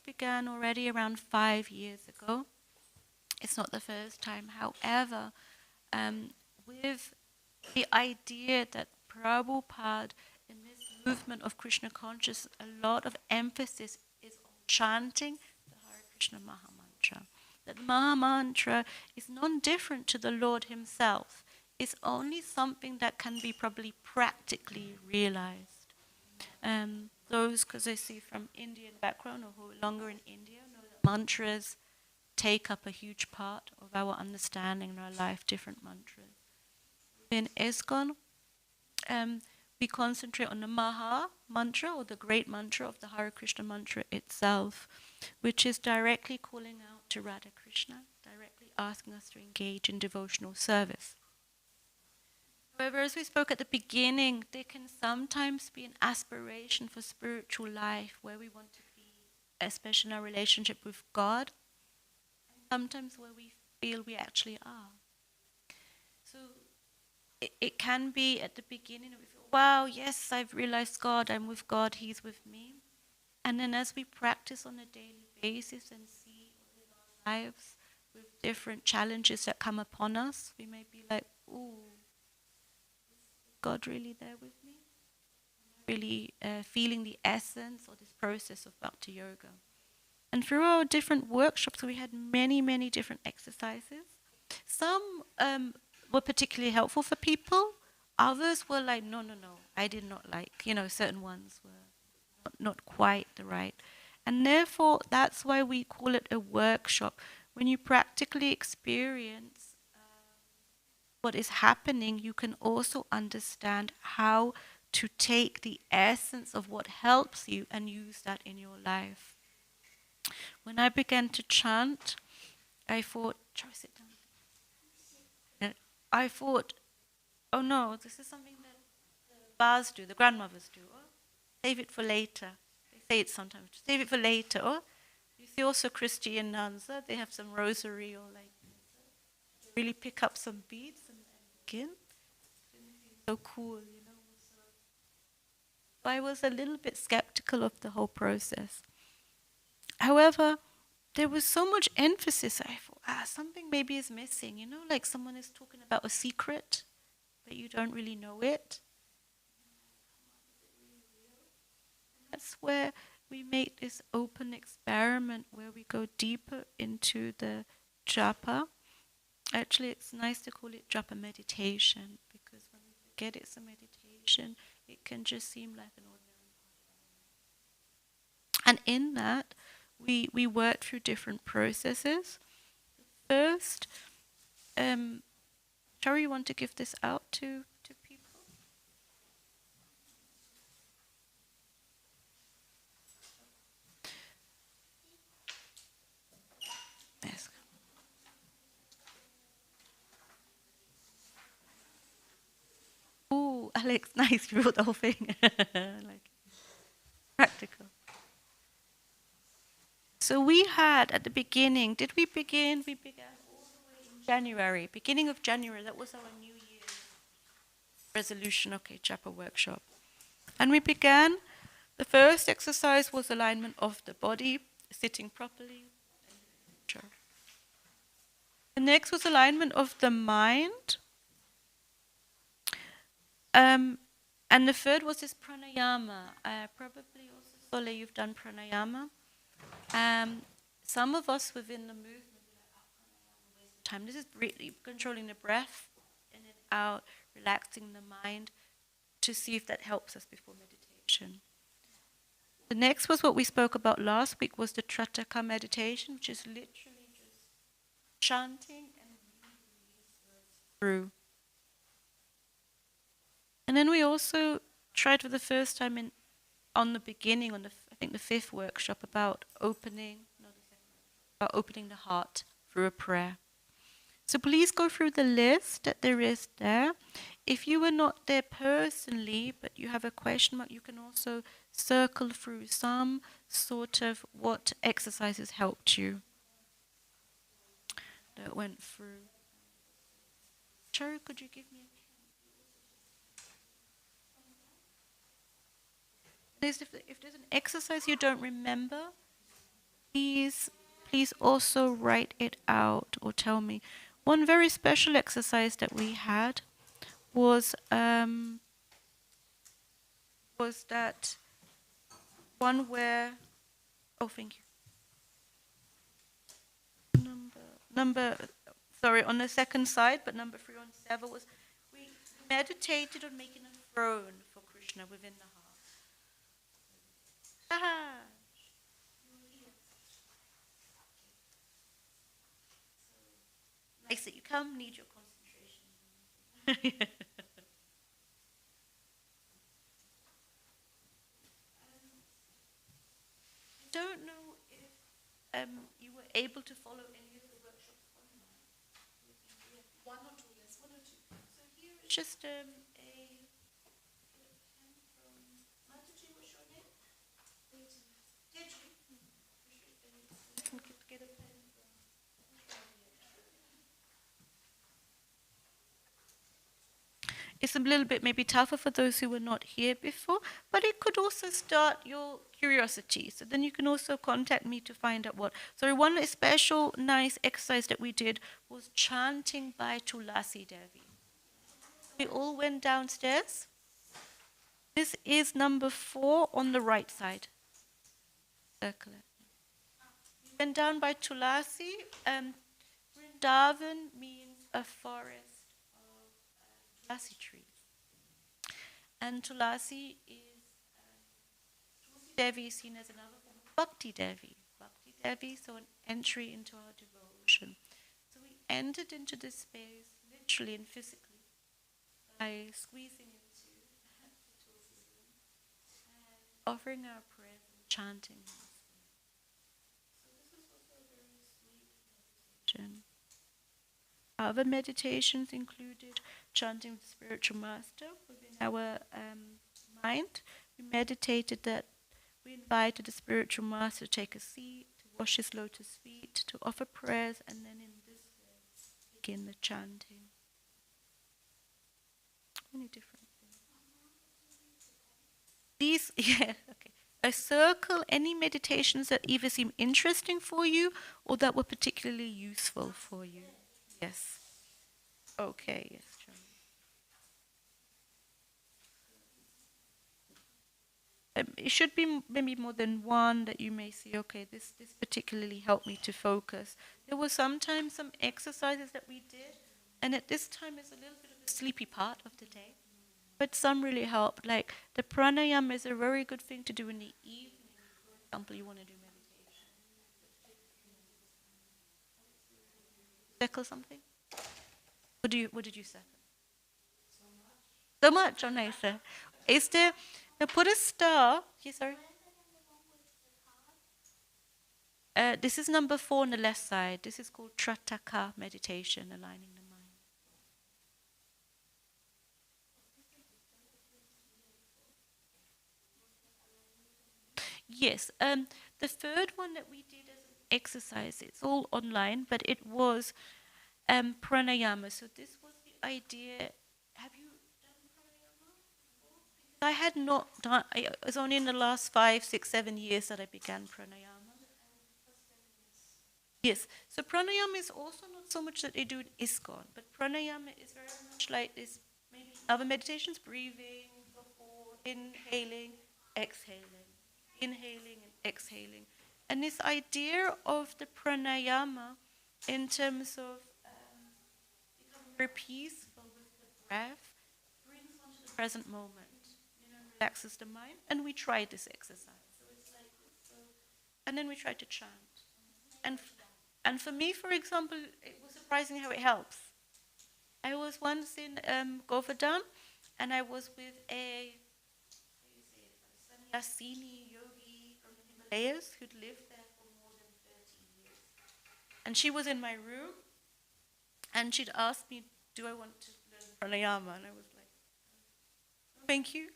began already around 5 years ago. It's not the first time. However, with the idea that Prabhupada, in this movement of Krishna consciousness, a lot of emphasis is on chanting the Hare Krishna Maha Mantra. That the Maha Mantra is non-different to the Lord himself. It's only something that can be probably practically realized. Those, because I see from Indian background or who are longer in India, know that mantras take up a huge part of our understanding in our life, different mantras. In ISKCON, we concentrate on the Maha mantra, or the great mantra of the Hare Krishna mantra itself, which is directly calling out to Radha Krishna, directly asking us to engage in devotional service. However, as we spoke at the beginning, there can sometimes be an aspiration for spiritual life where we want to be, especially in our relationship with God, and sometimes where we feel we actually are. So it can be at the beginning, we feel, wow, yes, I've realized God, I'm with God, He's with me. And then as we practice on a daily basis and see or live our lives with different challenges that come upon us, we may be like, ooh, God really there with me? Really feeling the essence or this process of Bhakti Yoga. And through our different workshops, we had many, many different exercises. Some were particularly helpful for people. Others were like, no, I did not like. Certain ones were not quite the right. And therefore, that's why we call it a workshop. When you practically experience what is happening, you can also understand how to take the essence of what helps you and use that in your life. When I began to chant, I thought, try to sit down. I thought, oh no, this is something that the bars do, the grandmothers do. Oh, save it for later. They say it sometimes, save it for later. Or you see also Christian nuns, they have some rosary or like really pick up some beads and begin. So cool, So I was a little bit skeptical of the whole process. However, there was so much emphasis. I thought, something maybe is missing. Like someone is talking about a secret, but you don't really know it. That's where we make this open experiment where we go deeper into the japa. Actually, it's nice to call it japa meditation, because when we forget it's a meditation, it can just seem like an ordinary. And in that, we work through different processes. First, Shari, you want to give this out to people? Yes. Ooh, Alex, nice, you wrote the whole thing. Like practical. So we had at the beginning, did we begin? We began all the way in January, beginning of January. That was our New Year's resolution. Okay, Japa Workshop. And we began, the first exercise was alignment of the body, sitting properly. The next was alignment of the mind. And the third was this pranayama. Probably also, Sole, you've done pranayama. Some of us within the movement time. This is really controlling the breath in and out, relaxing the mind, to see if that helps us before meditation. The next was what we spoke about last week, was the Trataka meditation, which is literally just chanting and through. And then we also tried for the first time on the beginning, on I think the fifth workshop, about opening the heart through a prayer. So please go through the list that there is there. If you were not there personally, but you have a question mark, you can also circle through some sort of what exercises helped you that went through. Cherry, could you give me a pen? If there's an exercise you don't remember, please also write it out or tell me. One very special exercise that we had was that one where, oh, thank you. Number, sorry, on the second side, but number 3 on Seva was we meditated on making a throne for Krishna within the heart. Ah. Nice that you come, need your concentration. I don't know if you were able to follow any of the workshops online. One or two, yes, one or two. So here it's just a pen from Mataji, what's your name? Teji. I can get a pen from. It's a little bit maybe tougher for those who were not here before, but it could also start your curiosity. So then you can also contact me to find out what. So one special nice exercise that we did was chanting by Tulasi Devi. We all went downstairs. This is number 4 on the right side. Circle it. We went down by Tulasi. Vrindavan means a forest of Tulasi trees. And Tulasi is Tulsi Devi is seen as another form of Bhakti Devi. Bhakti Devi, so an entry into our devotion. So we entered into this space literally and physically by squeezing into the Tulsi and offering our prayers and chanting. So this was also a very sweet meditation. Other meditations included chanting with the spiritual master within our mind. We meditated that we invited the spiritual master to take a seat, to wash his lotus feet, to offer prayers, and then in this way begin the chanting. Many different things. These, yeah, okay. I circle any meditations that either seem interesting for you or that were particularly useful for you. Yes. Okay, yes, John. It should be maybe more than one that you may see, okay, this particularly helped me to focus. There were sometimes some exercises that we did, and at this time it's a little bit of a sleepy part of the day. But some really helped. Like the pranayama is a very good thing to do in the evening. For example, you want to do meditation. Circle something? What did you circle? So much, oh nice. Is there, now put a star, yes, sorry. This is number 4 on the left side. This is called Trataka meditation, aligning the mind. Yes, the third one that we did as an exercise, it's all online, but it was pranayama. So this was the idea. Have you done pranayama before? Because I had not done. It was only in the last 5, 6, 7 years that I began pranayama. Yes, so pranayama is also not so much that they do in ISKCON, but pranayama is very much like this, maybe other meditations, breathing, before, inhaling, exhaling, inhaling and exhaling. And this idea of the pranayama in terms of becoming very peaceful with the breath brings one to the present moment, relaxes the mind, and we try this exercise. So it's like this, and then we try to chant. And for me, for example, it was surprising how it helps. I was once in Govardhan, and I was with a sannyasini yogi from the Himalayas who'd lived there for more than 30 years. And she was in my room, and she'd asked me, do I want to learn pranayama? And I was like, thank you.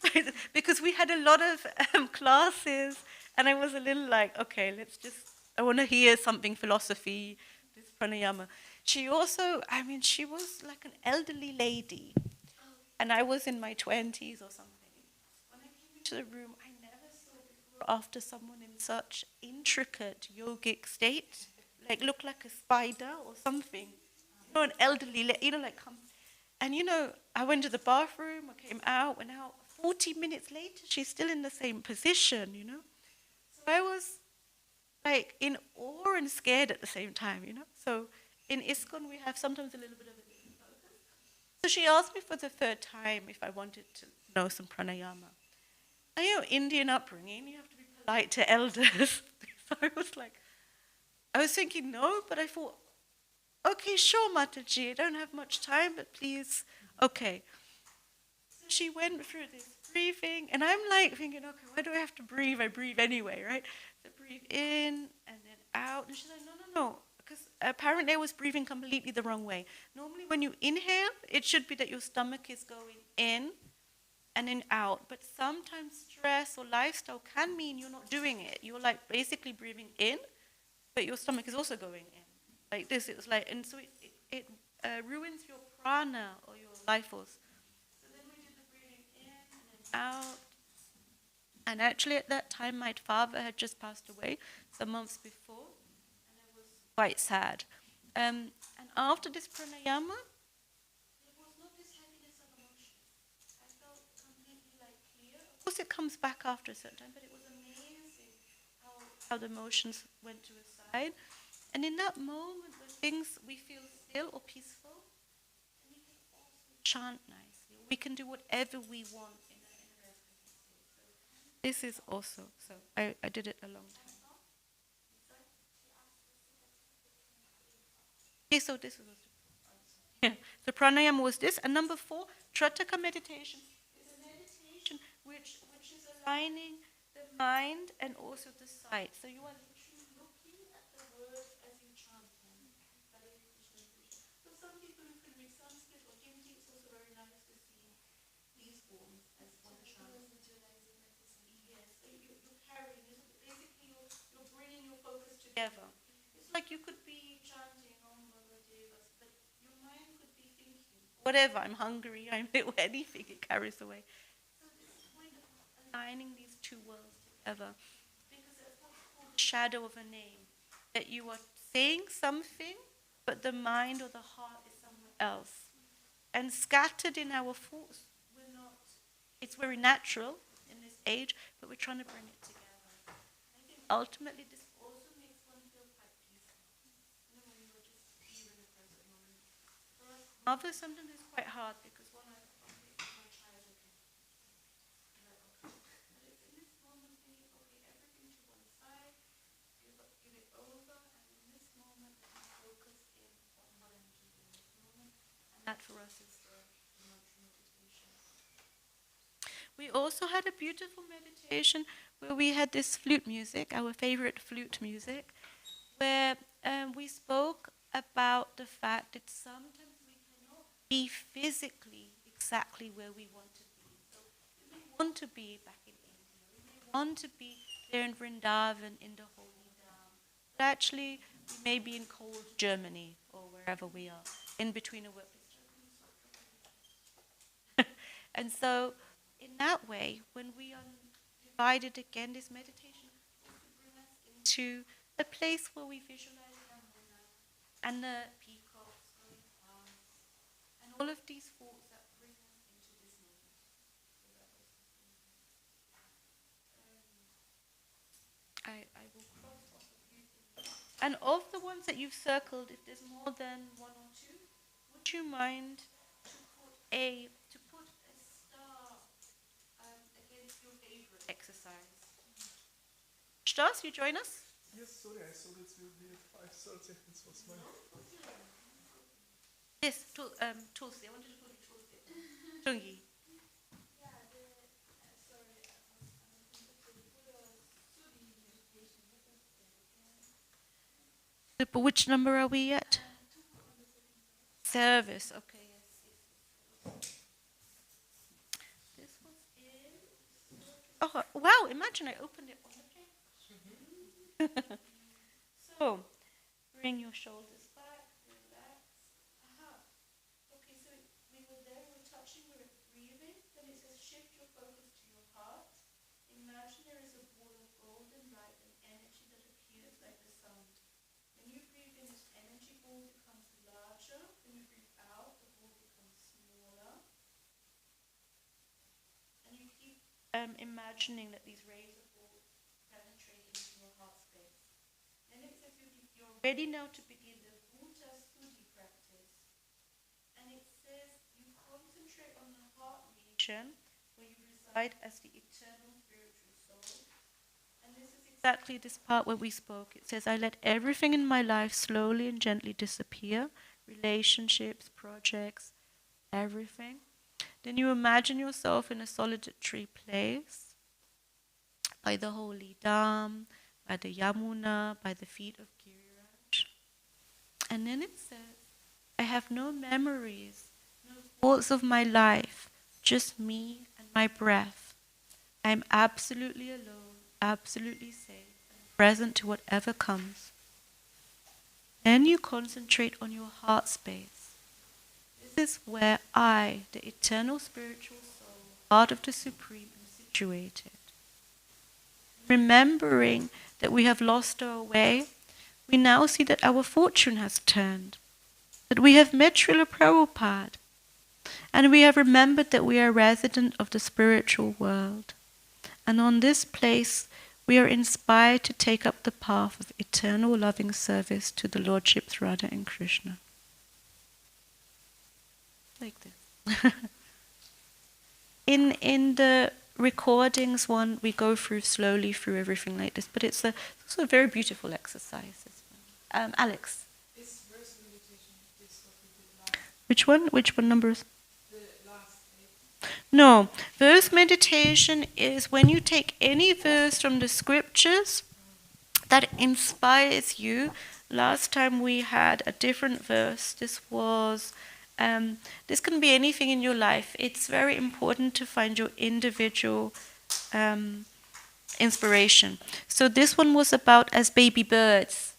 Because we had a lot of classes, and I was a little like, okay, I want to hear something philosophy, this pranayama. She also, she was like an elderly lady, and I was in my 20s or something. When I came into the room, I never saw before or after someone in such intricate yogic state. like look like a spider or something. An elderly, like come. And I went to the bathroom, I came out, went out. 40 minutes later, she's still in the same position. So I was like in awe and scared at the same time. So in ISKCON, we have sometimes a little bit of a different focus. So she asked me for the third time if I wanted to know some pranayama. And Indian upbringing, you have to be polite to elders. So I was thinking no, but I thought, okay, sure, Mataji, I don't have much time, but please, okay. So she went through this breathing, and I'm like thinking, okay, why do I have to breathe? I breathe anyway, right? So breathe in and then out. And she's like, no, because apparently I was breathing completely the wrong way. Normally when you inhale, it should be that your stomach is going in and then out. But sometimes stress or lifestyle can mean you're not doing it. You're like basically breathing in, but your stomach is also going in. Like this, it was like, and so it ruins your prana or your life force. So then we did the breathing in and then out. And actually at that time, my father had just passed away some months before, and I was quite sad. And after this pranayama, there was not this heaviness of emotion. I felt completely like clear. Of course, it comes back after a certain time, but it was amazing how the emotions went to a side. And in that moment when we feel still or peaceful, then we can also chant nicely. We can do whatever we want in a rest. So this is also, so I did it a long time. Okay, so this was yeah. So pranayama was this. And number 4, Trataka meditation is a meditation which is aligning the mind and also the sight. So you are literally looking at the words as you chant them. So some people who can read Sanskrit or Hindi, it's also very nice to see these forms as one chant. Yes, so you're carrying this. Basically, you're bringing your focus together. It's like you could be chanting Om Bhagavate, but your mind could be thinking whatever. I'm hungry. I'm anything. It carries away. So this point of aligning these two worlds together, because it's what's called the shadow of a name. That you are saying something, but the mind or the heart is somewhere else. And scattered in our thoughts, we're not. It's very natural in this age, but we're trying to bring it together. I think ultimately this also makes one feel quite peaceful. When you're just here in the present moment. For us mothers, sometimes it's quite hard because one child, okay. But it's in this moment thinking, okay, everything to one side, give it over, and in this moment, focus in on what I'm doing in this moment. And that for us is the mantra meditation. We also had a beautiful meditation where we had this flute music, our favorite flute music, where we spoke about the fact that sometimes we cannot be physically exactly where we want to be. So we may want to be back in India, we may want to be there in Vrindavan in the Holy Dham, but actually we may be in cold Germany or wherever we are, in between a workplace. And so in that way, when we are divided again, this meditation will bring us into a place where we visualize Yamuna and the peacocks going past, and all of these thoughts that bring us into this moment. I will cross off a few things. And of the ones that you've circled, if there's more than one or two, would you mind to put a star against your favorite exercise? Stas, you join us? Yes, sorry, I thought it will be 5 seconds was my... Yes, Tulsi. I wanted to call you Tulsi. Tungi. But which number are we at? Service, okay, yes. This was in... Oh, wow, imagine I opened it on the page. So, bring your shoulders back, relax. Aha. Okay, so we were there, we were touching, we were breathing. Then it says shift your focus to your heart. Imagine there is a ball of golden light and energy that appears like the sun. When you breathe imagining that these rays are all penetrating into your heart space. And it says you're ready now to begin the Bhuta Stuti practice. And it says you concentrate on the heart region where you reside as the eternal spiritual soul. And this is exactly this part where we spoke. It says, I let everything in my life slowly and gently disappear. Relationships, projects, everything. Then you imagine yourself in a solitary place by the holy Dham, by the Yamuna, by the feet of Giriraj. And then it says, I have no memories, no thoughts of my life, just me and my breath. I am absolutely alone, absolutely safe, and present to whatever comes. Then you concentrate on your heart space. This is where I, the eternal spiritual soul, heart of the Supreme, am situated. Remembering that we have lost our way, we now see that our fortune has turned, that we have met Srila Prabhupada, and we have remembered that we are resident of the spiritual world. And on this place, we are inspired to take up the path of eternal loving service to the Lordships Radha and Krishna. Like this. In the recordings one, we go through slowly through everything like this, but it's also a very beautiful exercise. Alex. This verse meditation is what we did last. Which one? Which one numbers? The last 8. No. Verse meditation is when you take any verse from the scriptures that inspires you. Last time we had a different verse. This was, this can be anything in your life. It's very important to find your individual inspiration. So this one was about as baby birds,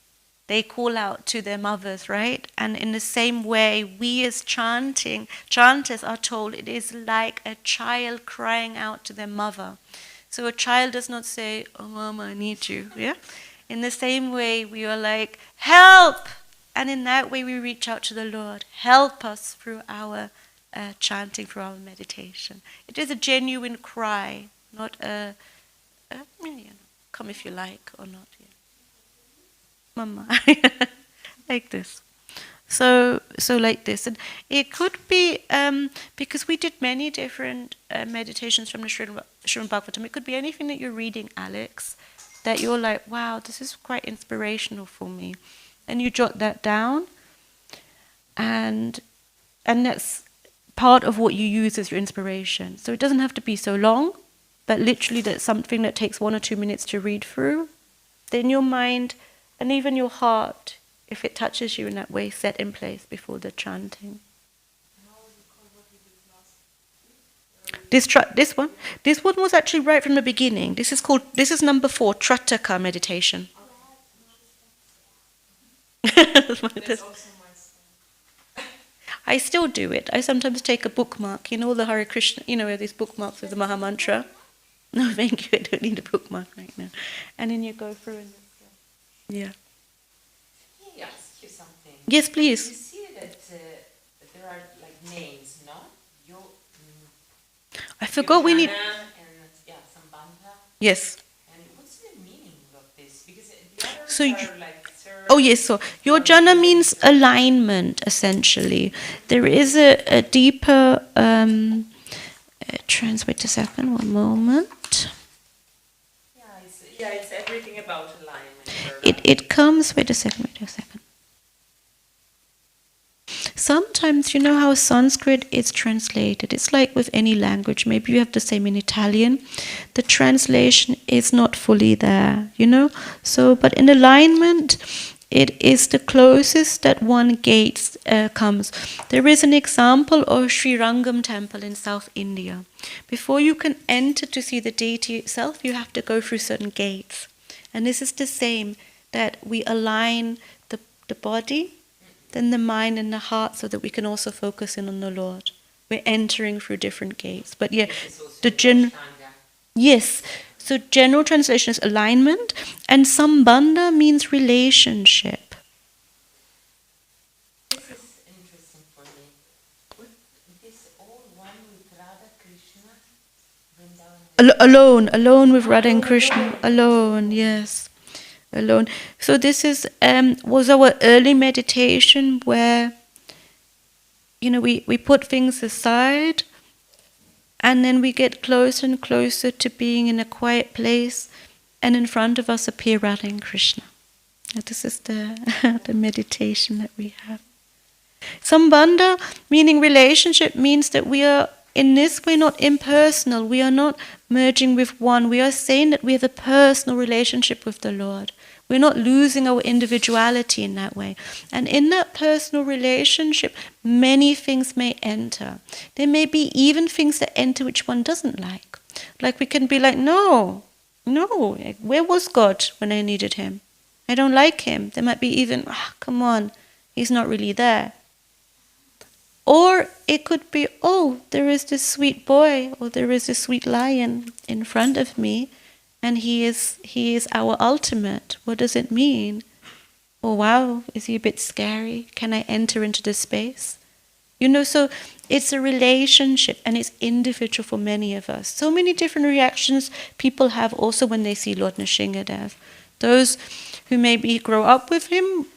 they call out to their mothers, right? And in the same way, we as chanters are told it is like a child crying out to their mother. So a child does not say, oh mama, I need you, yeah? In the same way, we are like, help! And in that way, we reach out to the Lord. Help us through our chanting, through our meditation. It is a genuine cry, not come if you like or not. Yeah. Mama. Like this. So like this. And it could be, because we did many different meditations from the Srimad Bhagavatam, it could be anything that you're reading, Alex, that you're like, wow, this is quite inspirational for me. And you jot that down, and that's part of what you use as your inspiration. So it doesn't have to be so long, but literally that's something that takes 1 or 2 minutes to read through. Then your mind and even your heart, if it touches you in that way, set in place before the chanting. This one was actually right from the beginning. This is number 4, Trataka meditation. That's also my style. I still do it. I sometimes take a bookmark, all the Hare Krishna, these bookmarks with the Maha Mantra. No, thank you, I don't need a bookmark right now. And then you go through and yeah. Can I ask you something? Yes, You please. see that there are like names, no? I forgot we need. And Sambandha. Yes. And what's the meaning of this? Because the others So are like third. Oh yes, so your jhana means alignment, essentially. There is a deeper, wait a second, one moment. It's everything about alignment. It comes, wait a second. Sometimes, you know how Sanskrit is translated. It's like with any language. Maybe you have the same in Italian. The translation is not fully there, So, but in alignment, it is the closest that one gate comes. There is an example of Sri Rangam temple in South India. Before you can enter to see the deity itself, you have to go through certain gates. And this is the same, that we align the body, then the mind and the heart, so that we can also focus in on the Lord. We're entering through different gates. But yeah, yes. So general translation is alignment, and sambandha means relationship. This is interesting for me. Would this all one with Radha Krishna, Vrindavan alone with Radha and Krishna, alone, yes, alone. So this is was our early meditation where, we put things aside, and then we get closer and closer to being in a quiet place, and in front of us appear Radha and Krishna. And this is the the meditation that we have. Sambandha, meaning relationship, means that we are in this way not impersonal. We are not merging with one. We are saying that we have a personal relationship with the Lord. We're not losing our individuality in that way. And in that personal relationship, many things may enter. There may be even things that enter which one doesn't like. Like we can be like, no, where was God when I needed him? I don't like him. There might be even, come on, he's not really there. Or it could be, there is this sweet boy, or there is this sweet lion in front of me, and he is our ultimate. What does it mean? Oh wow, is he a bit scary? Can I enter into this space? So it's a relationship, and it's individual for many of us. So many different reactions people have also when they see Lord Nrsimhadev. Those who maybe grow up with him,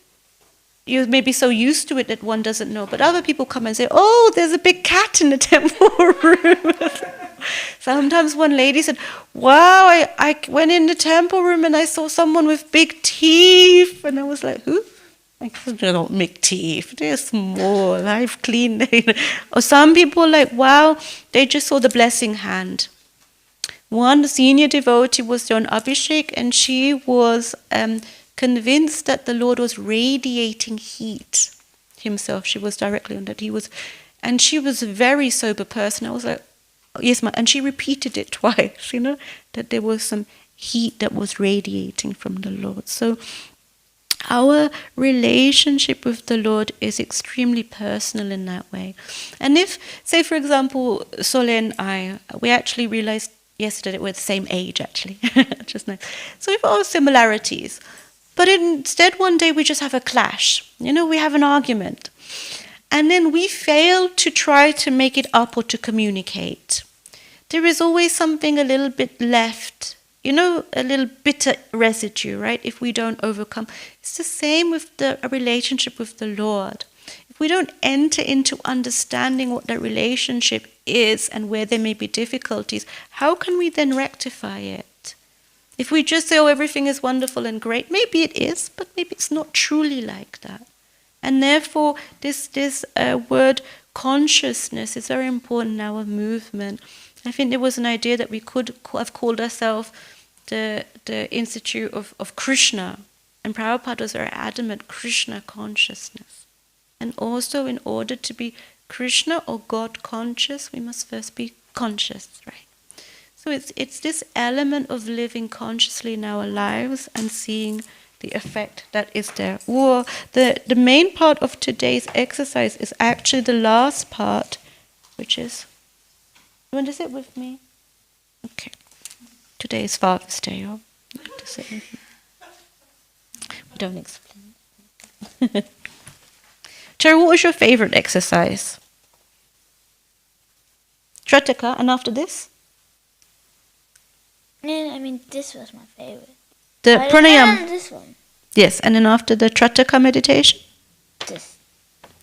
you may be so used to it that one doesn't know. But other people come and say, there's a big cat in the temple room. Sometimes one lady said, wow, I went in the temple room and I saw someone with big teeth. And I was like, who? I said, they don't make teeth. They're small. I've cleaned them. Or some people like, wow, they just saw the blessing hand. One senior devotee was on Abhishek, and she was convinced that the Lord was radiating heat himself. She was directly on that. And she was a very sober person. I was like, yes, and she repeated it twice, that there was some heat that was radiating from the Lord. So our relationship with the Lord is extremely personal in that way. And if, say for example, Sole and I, we actually realized yesterday that we're the same age actually, just nice. So we've got similarities. But instead one day we just have a clash. We have an argument. And then we fail to try to make it up or to communicate. There is always something a little bit left, a little bitter residue, right? If we don't overcome. It's the same with a relationship with the Lord. If we don't enter into understanding what that relationship is and where there may be difficulties, how can we then rectify it? If we just say, everything is wonderful and great, maybe it is, but maybe it's not truly like that. And therefore, this word consciousness is very important in our movement. I think there was an idea that we could have called ourselves the Institute of Krishna. And Prabhupada was very adamant, Krishna consciousness. And also, in order to be Krishna or God conscious, we must first be conscious, right? So it's this element of living consciously in our lives and seeing the effect that is there. Or the main part of today's exercise is actually the last part, which is, you want to sit with me? Okay. Today is Father's Day, you have to sit with me. We don't explain. Cherry, what was your favorite exercise? Trataka, and after this? No, this was my favorite. The pranayam. This one. Yes, and then after the Trataka meditation? This.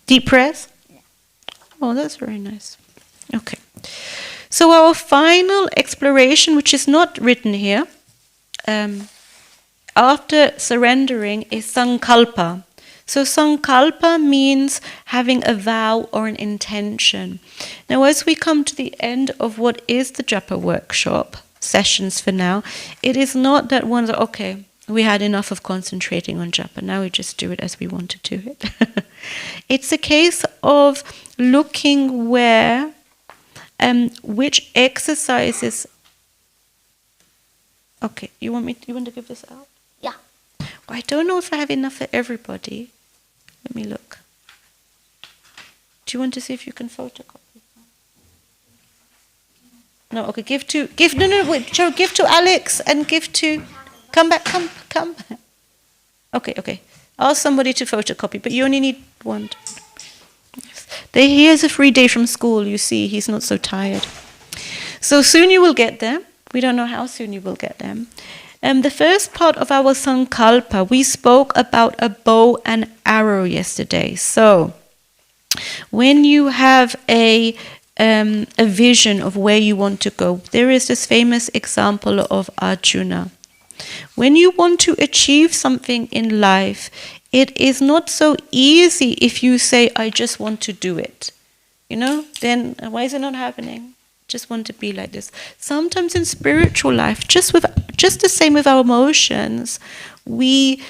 Deep prayers? Yeah. Oh, that's very nice. Okay. So our final exploration, which is not written here, after surrendering is sankalpa. So sankalpa means having a vow or an intention. Now as we come to the end of what is the Japa Workshop sessions for now, it is not that one's, okay, we had enough of concentrating on Japa, now we just do it as we want to do it. It's a case of looking where, which exercises. Okay, you want to give this out? Yeah. Well, I don't know if I have enough for everybody. Let me look. Do you want to see if you can photocopy? No, okay, give to Alex and give to, come back. Okay. Ask somebody to photocopy, but you only need one. He has a free day from school, you see, he's not so tired. So soon you will get there. We don't know how soon you will get them. The first part of our sankalpa, we spoke about a bow and arrow yesterday. So, when you have a vision of where you want to go, there is this famous example of Arjuna. When you want to achieve something in life, it is not so easy if you say, I just want to do it. Then why is it not happening? Just want to be like this. Sometimes in spiritual life, just the same with our emotions, we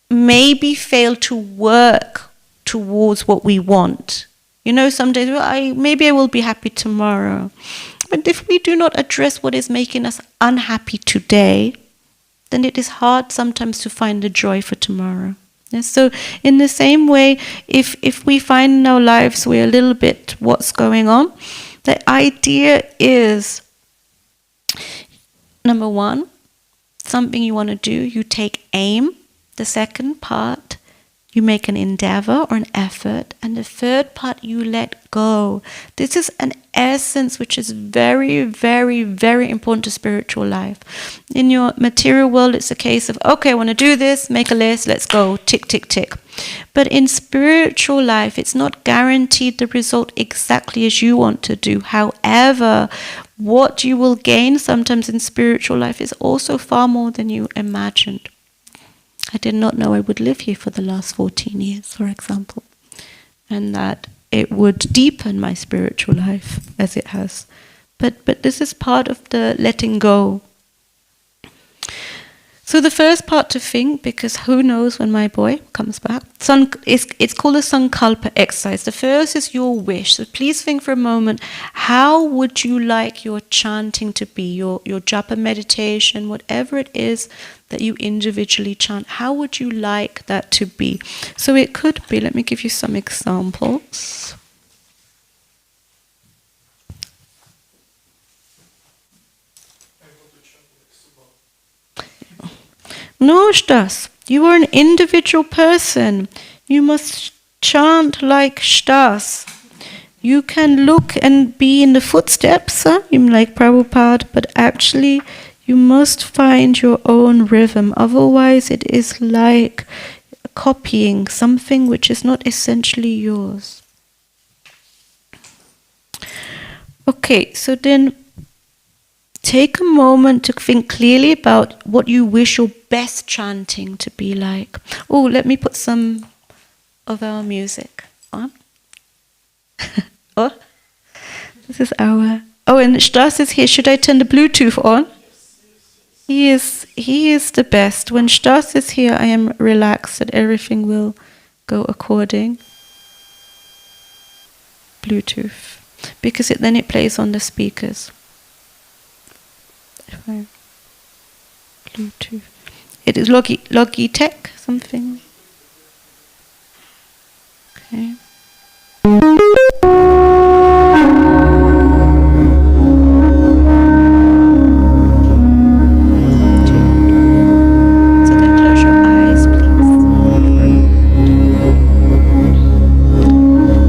maybe fail to work towards what we want. Some days, maybe I will be happy tomorrow. But if we do not address what is making us unhappy today, then it is hard sometimes to find the joy for tomorrow. Yes, so in the same way, if we find in our lives we're a little bit what's going on, the idea is, number one, something you want to do, you take aim. The second part, you make an endeavor or an effort. And the third part, you let go. This is an essence which is very, very, very important to spiritual life. In your material world, it's a case of, okay, I want to do this, make a list, let's go, tick, tick, tick. But in spiritual life, it's not guaranteed the result exactly as you want to do. However, what you will gain sometimes in spiritual life is also far more than you imagined. I did not know I would live here for the last 14 years, for example, and that it would deepen my spiritual life as it has. But this is part of the letting go. So the first part to think, because who knows when my boy comes back, it's called a sankalpa exercise. The first is your wish. So please think for a moment, how would you like your chanting to be, your japa meditation, whatever it is that you individually chant, how would you like that to be? So it could be, let me give you some examples. No, Stas, you are an individual person. You must chant like Stas. You can look and be in the footsteps, like Prabhupada, but actually you must find your own rhythm. Otherwise it is like copying something which is not essentially yours. Okay, so then take a moment to think clearly about what you wish your best chanting to be like. Oh, let me put some of our music on. Oh, this is our... Oh, and Stas is here. Should I turn the Bluetooth on? He is the best. When Stas is here, I am relaxed that everything will go according. Bluetooth. Because then it plays on the speakers. Bluetooth. It is Logitech something. Okay. So then close your eyes, please.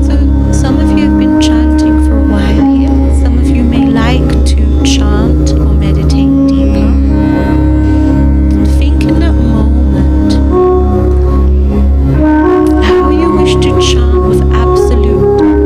So some of you have been chanting for a while here. Some of you may like to chant or meditate deeper. Think in that moment how you wish to chant with absolute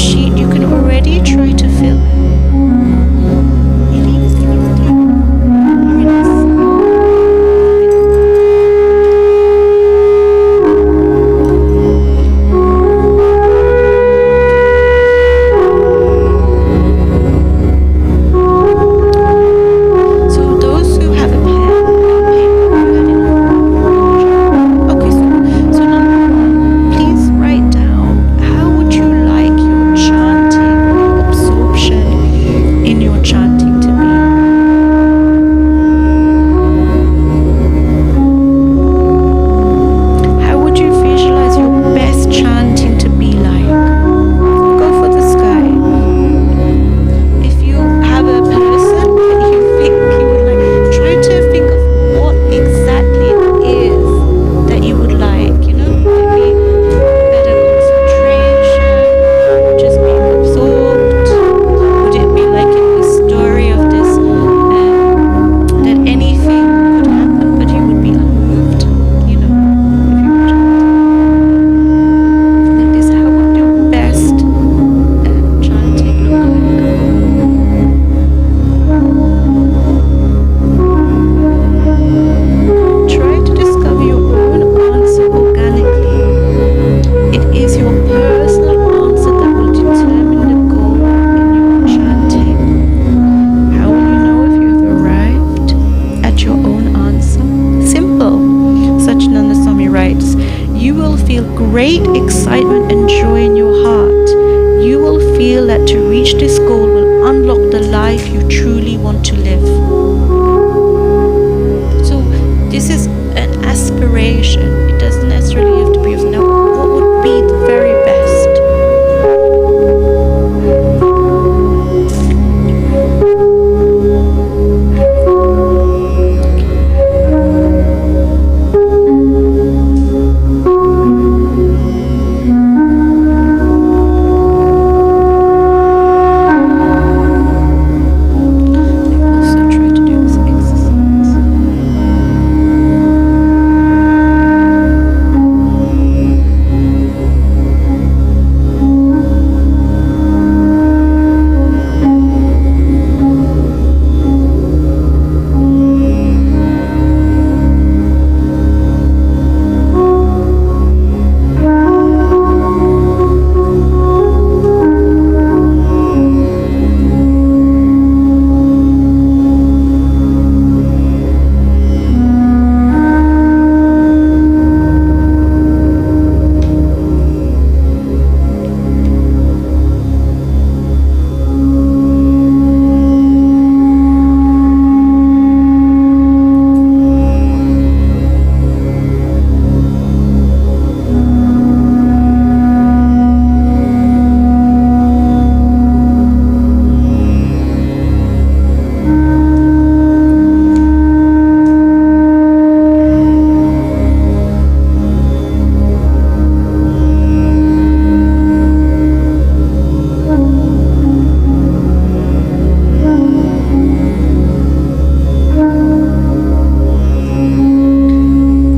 sheet, you can already try to fill it. Very nice. So those who have a pen and paper, you had enough. Okay, so number one, please write down how would you like your chanting, your absorption in your chanting to be. How would you visualize your best chanting to be like? Go for the sky. If you have a person that you think you would like, try to think of what exactly it is that you would like. You know, would it be better concentration, just being absorbed? Would it be like in the story of this, that anything could happen but you would be unmoved? You know, if you were chanting like this, how would your best chanting look like? Try to discover your own answer organically. It is your personal answer that will determine the goal in your chanting. How will you know if you have arrived at your own answer? Simple. Satchidananda Swami writes, you will feel great excitement and joy in your heart. You will feel that to reach this goal will unlock the life you truly want to live. So this is an aspiration. It doesn't necessarily have to be of now. What would be the very best? Also try to do this exercise.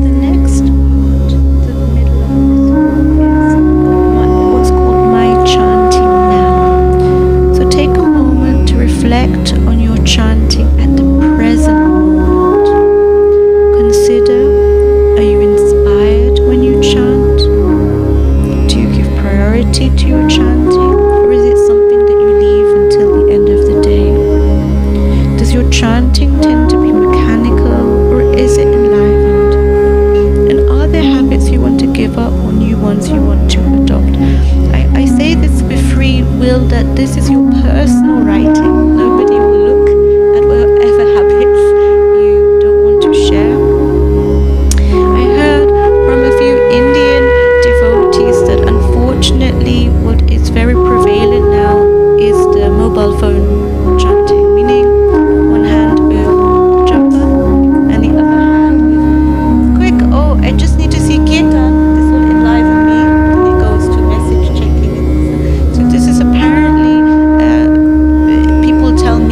The next part, the middle of this is what's called my chanting now. So take a moment to reflect on your chanting at the present moment. Consider, are you inspired when you chant? Do you give priority to your chanting, or is it something that you leave until the end of the day? Does your chanting tend to be mechanical, or is it enlivened? And are there habits you want to give up or new ones you want to adopt? I say this with free will, that this is your personal writing. Nobody will look at whatever habits you don't want to share. I heard from a few Indian devotees that unfortunately what is very prevalent now is the mobile phone chanting, meaning one hand with japa and the other hand with quick, oh, I just need to see kirtan, this will enliven me, and it goes to message checking. So this is apparently, people tell me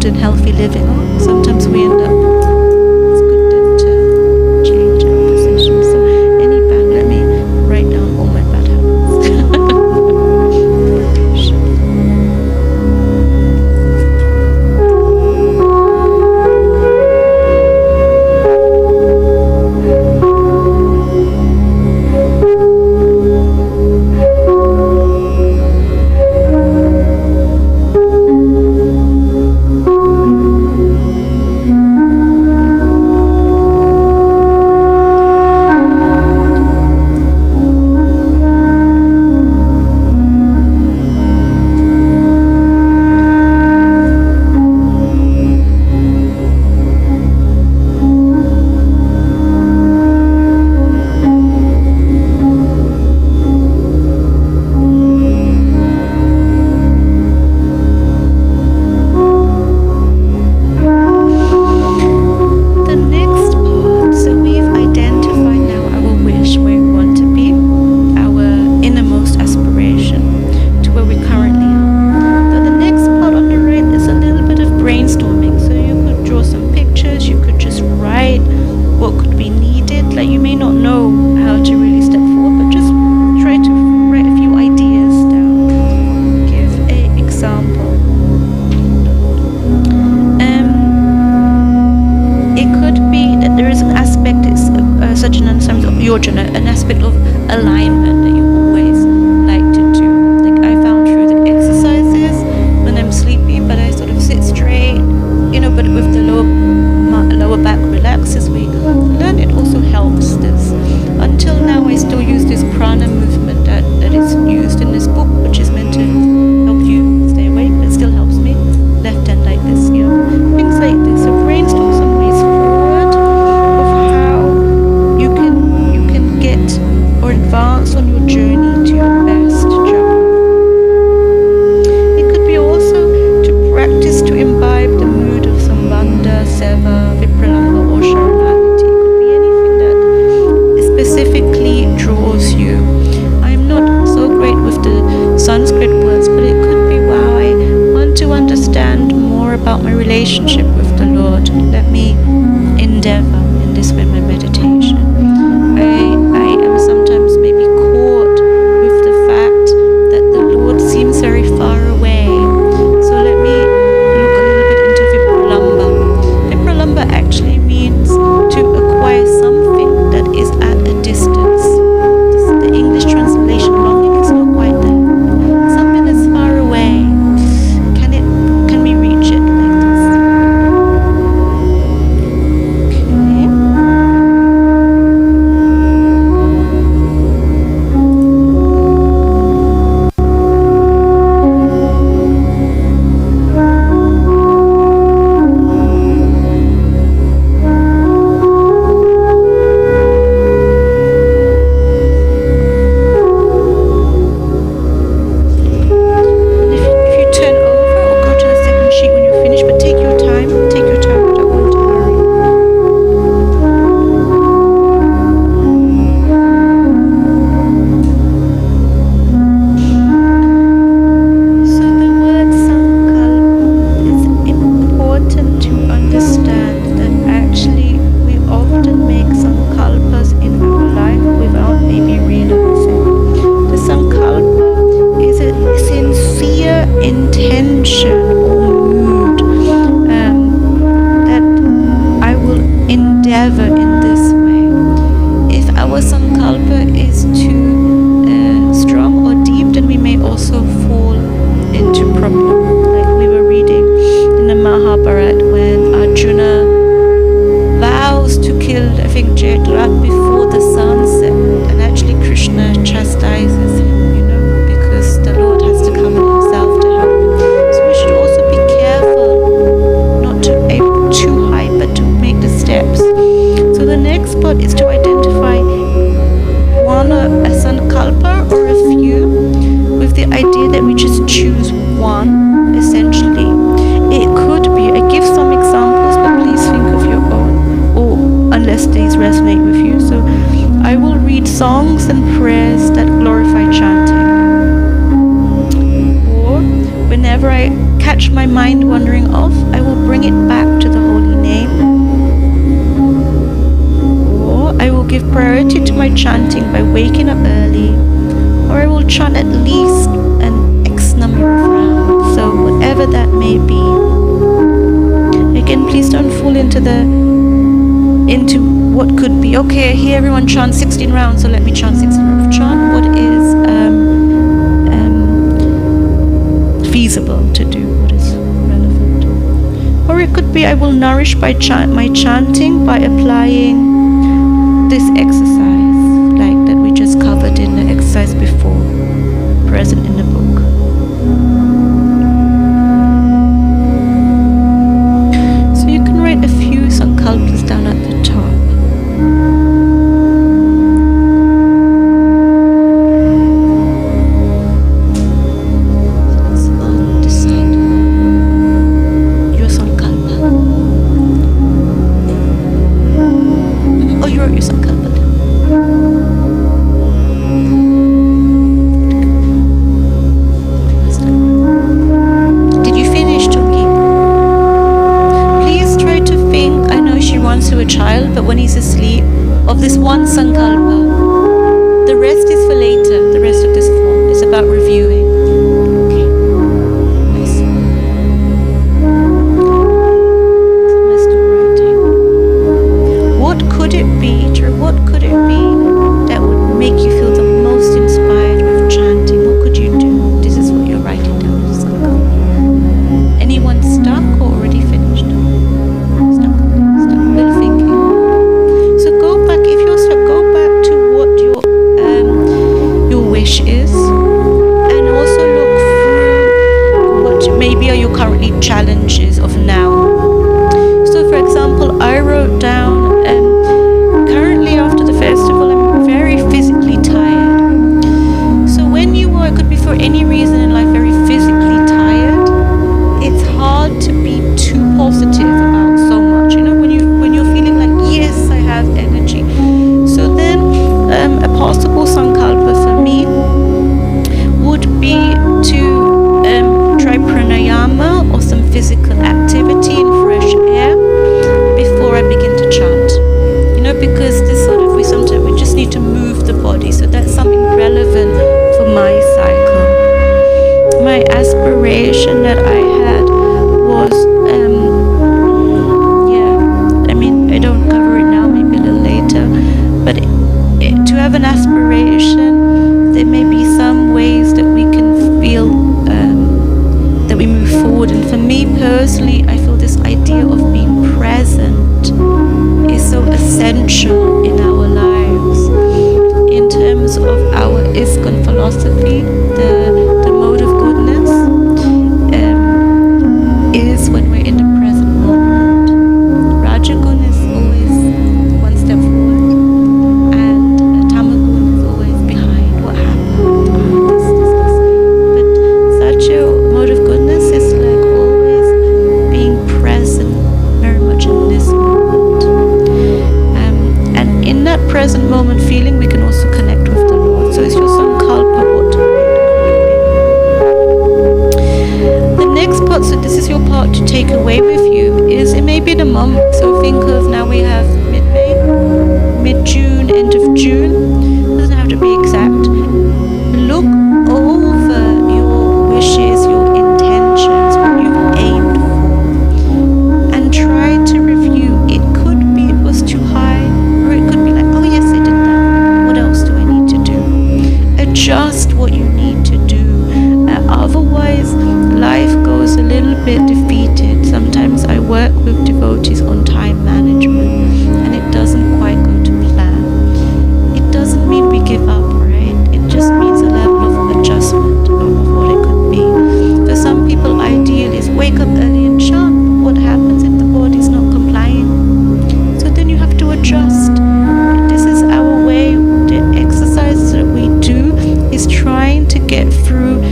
in healthy living. Oh, sometimes we end up. It's good to change our position. So any bad, let me write down all my bad habits. An aspect of alignment that you always like to do. Like I found through the exercises when I'm sleepy, but I sort of sit straight, but with the lower back relaxes, we learn it also helps this. Until now, I still use this prana movement that is used in this book, which is meant to help you stay awake, but it still helps me. Left hand like this, things like this. So brainstorm some ways forward of how you can get or advance on your journey to your best job. It could be also to practice to imbibe the mood of Sambandha, Seva, Vipralamba or Sharanagati. It could be anything that specifically draws you. I'm not so great with the Sanskrit words, but it could be, wow, I want to understand more about my relationship with the Lord. Let me endeavor in this way my meditation. I am sometimes maybe caught with the fact that the Lord seems very far away. So let me look a little bit into Vipralamba. Vipralamba actually means to acquire something that is at a distance. The English translation, longing, is not quite there. Something that's far away. Can we reach it like this? Okay. Whenever I catch my mind wandering off, I will waking up early, or I will chant at least an X number of rounds. So whatever that may be. Again, please don't fall into what could be, okay, I hear everyone chant 16 rounds, so let me chant 16 rounds. Chant what is feasible to do, what is relevant. Or it could be I will nourish my chanting by applying this exercise, like that we just covered in the exercise before, present in the book. So you can write a few sankalpas down at the top. Of this one sankalpa. The rest is for later, the rest of this form is about reviewing. Okay. Nice. Am I still writing? What could it be, what could it be that would make you feel the most inspired with chanting? What could you do? This is what you're writing down in sankalpa. Anyone stuck or already finished? Stuck. Still thinking. If you're stuck, go back to what your wish is, and also look through what maybe are your currently challenges of now. So for example, I wrote down currently after the festival I'm very physically tired. So when you are, it could be for any reason in life, very physically tired, it's hard to be too positive about so much, you know, when you're feeling like, yes, I have energy. So then a possible sankalpa for me would be to try pranayama or some physical activity in fresh air before I begin to chant. You know, because this sort of, we just need to move the body. So that's something relevant for my cycle. My aspiration that I had was, I don't cover it now, maybe a little later, but to have an aspiration, there may be some ways that we can feel that we move forward. And for me personally, I feel this idea of being present is so essential in our lives. In terms of our ISKCON philosophy, the mode of goodness is when we're in the present moment. Rajagun is always one step forward, and Tamagun is always behind. What happened? This. But such a mode of goodness is like always being present, very much in this moment. And in that present moment feeling, we can also connect with the Lord. So it's your sankalpa, what to read. The next part, so this is your part to take away with you, is it may be the month. So think of, now we have mid-May, mid-June, end of June. It doesn't have to be exact. Look over your wishes, your intentions, what you've aimed for, and try to review. It could be it was too high, or it could be like, oh yes, I did that. What else do I need to do? Adjust what you need to do. Otherwise, life goes a little bit defeated. Sometimes I work with devotees on time management, and it doesn't quite go to plan. It doesn't mean we give up, right? It just means a level of adjustment of what it could be. For some people, ideal is wake up early and chant. What happens if the body is not complying? So then you have to adjust. This is our way. The exercises that we do is trying to get through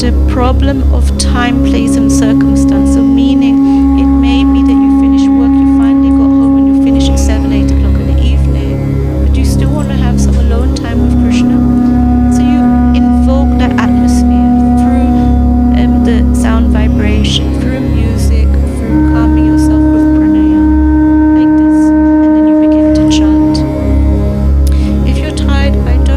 the problem of time, place and circumstance. So meaning it may be that you finish work, you finally got home and you finish at 7, 8 o'clock in the evening, but you still want to have some alone time with Krishna. So you invoke that atmosphere through the sound vibration, through music, through calming yourself with pranayama, like this, and then you begin to chant. If you're tired, I don't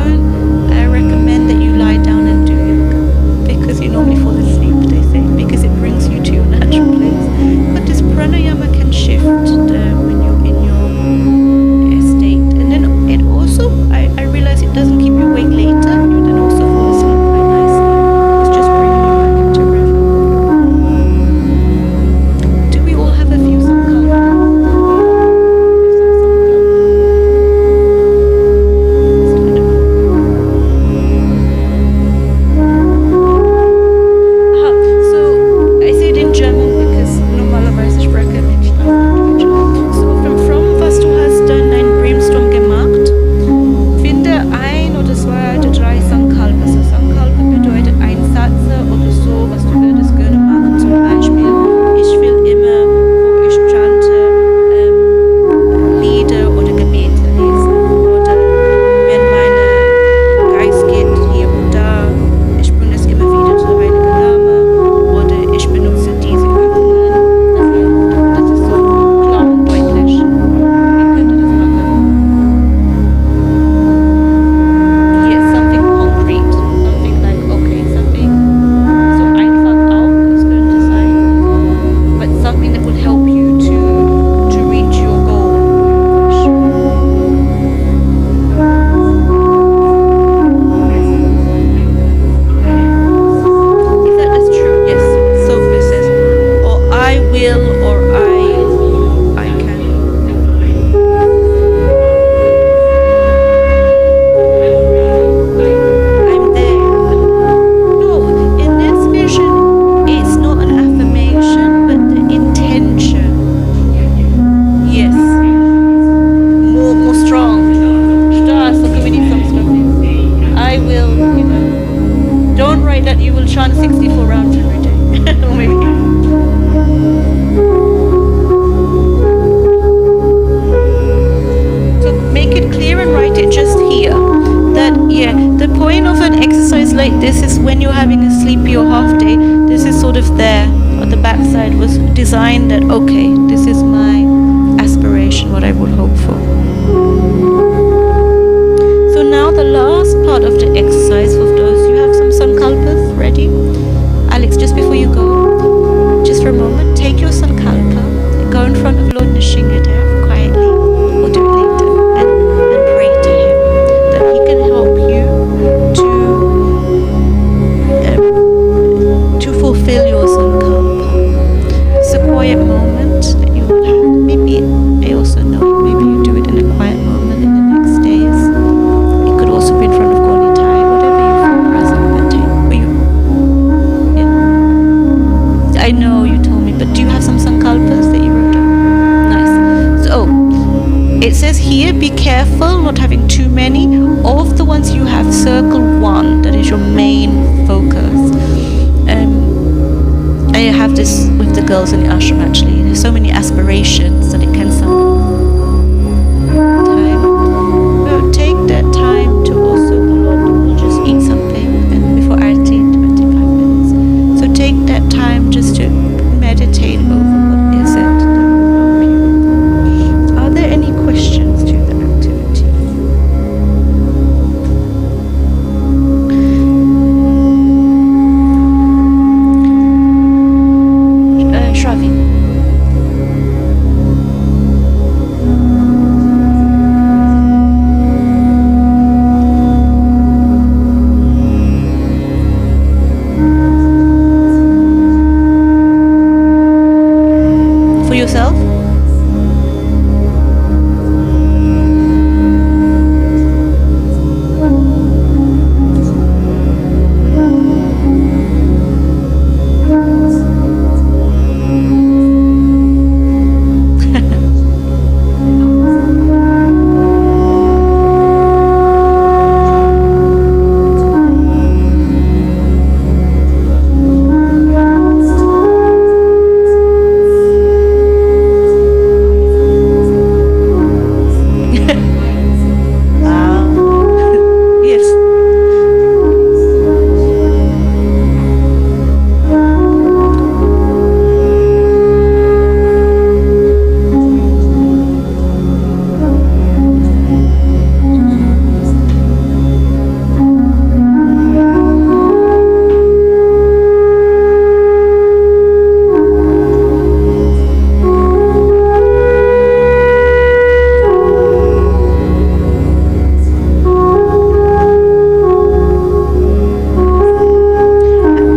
write that you will chant 64 rounds every day. Or maybe. So make it clear and write it just here. That, yeah, the point of an exercise like this is when you're having a sleepy or half day, this is sort of there. On the backside was designed that, okay, this is my aspiration, what I would hope for. So now the last part of the exercise, for those, you have some sankalpas ready? Alex, just before you go, just for a moment, take your sankalpa, go in front of Lord Nishingadev quietly, or do it later, and pray to him that he can help you to fulfill your sankalpa. It's a quiet moment that you will have. Maybe, I also know, maybe you do it in a quiet moment in the next days. It could also be in front of Gonitai, whatever you feel present that time. But you, yeah. I know you told me, but do you have some sankalpas that you wrote down? Nice. So, it says here, be careful not having too many. Of the ones you have, circle one, that is your main focus. I have this with the girls in the ashram actually. There's so many aspirations that it can sound time. But take that time to also, we'll just eat something and before Arati, 25 minutes. So take that time just to meditate over what is it that will help you. Are there any questions to the activity? Shravi. For yourself? Yes.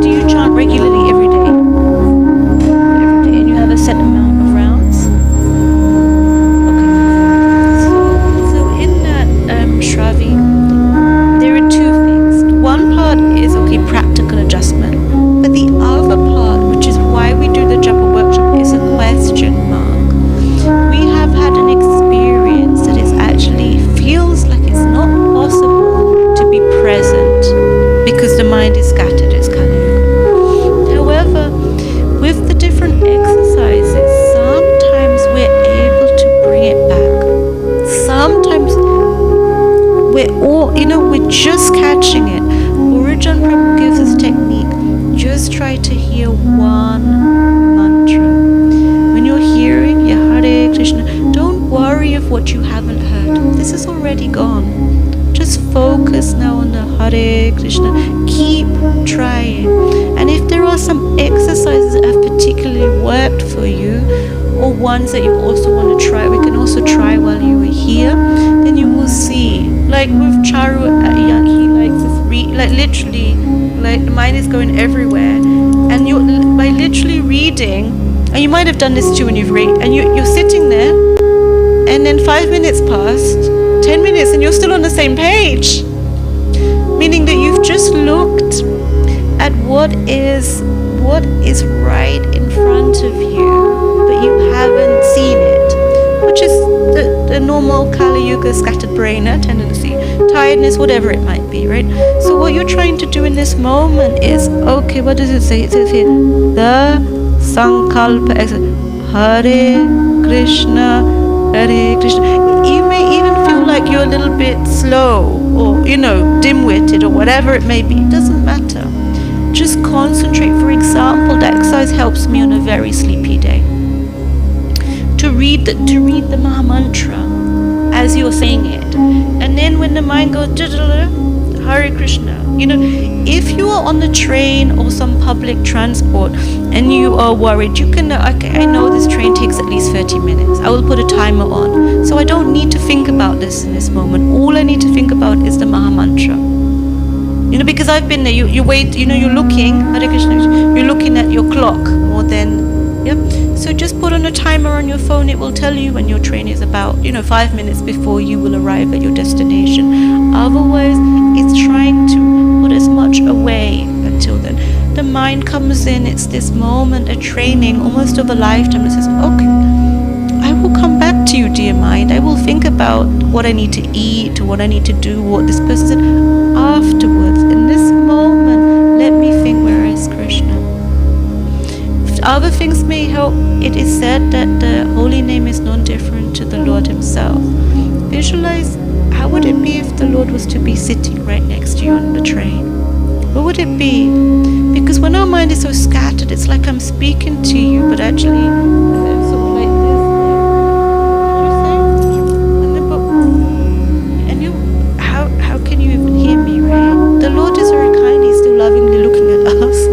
Do you chant regularly every day? Every day, and you have a set amount of rounds? Okay. So in that Shravi, there are two things. One part is, okay, practical adjustment. But the other part, which is why we do the Japa Workshop, is a question mark. We have had an experience that is actually feels like it's not possible to be present because the mind is scattered, it's kind of. However, with the different exercises, sometimes we're able to bring it back. Sometimes we're just catching it. Orijan Prabhu gives us technique. Just try to hear one mantra. When you're hearing your Hare Krishna, don't worry of what you haven't heard. This is already gone. Just focus now on the Hare Krishna. Keep trying. And if there are some exercises that have particularly worked for you, or ones that you also want to try, we can also try while you are here, then you will see. Like with Charu Young, he likes this like literally, like the mind is going everywhere. And you by literally reading, and you might have done this too when you've read, and you're sitting there, and then 5 minutes passed, 10 minutes, and you're still on the same page. Meaning that you've just looked at what is right in front of you, but you haven't seen it, which is the normal Kali Yuga scattered brain tendency. tiredness, whatever it might be, right? So what you're trying to do in this moment is, okay, what does it say? It says here, the Sankalpa, Hare Krishna, Hare Krishna. You may even feel like you're a little bit slow or, dim-witted or whatever it may be. It doesn't matter. Just concentrate. For example, the exercise helps me on a very sleepy day. To read the Maha Mantra as you're saying it. And then when the mind goes, Hare Krishna. If you are on the train or some public transport and you are worried, you can, okay, I know this train takes at least 30 minutes. I will put a timer on. So I don't need to think about this in this moment. All I need to think about is the Maha Mantra. Because I've been there, you wait, you're looking, Hare Krishna, you're looking at your clock more than, So just put on a timer on your phone. It will tell you when your train is about, 5 minutes before you will arrive at your destination. Otherwise, it's trying to put as much away until then. The mind comes in, it's this moment, a training, almost of a lifetime. It says, okay, I will come back to you, dear mind. I will think about what I need to eat, what I need to do, what this person said. Afterwards, in this moment, let me think, where is Krishna? Other things may help. It is said that the holy name is non-different to the Lord himself. Visualize, how would it be if the Lord was to be sitting right next to you on the train? What would it be? Because when our mind is so scattered, it's like I'm speaking to you, but actually sort of like this. And you, how can you even hear me, right? The Lord is very kind. He's still lovingly looking at us.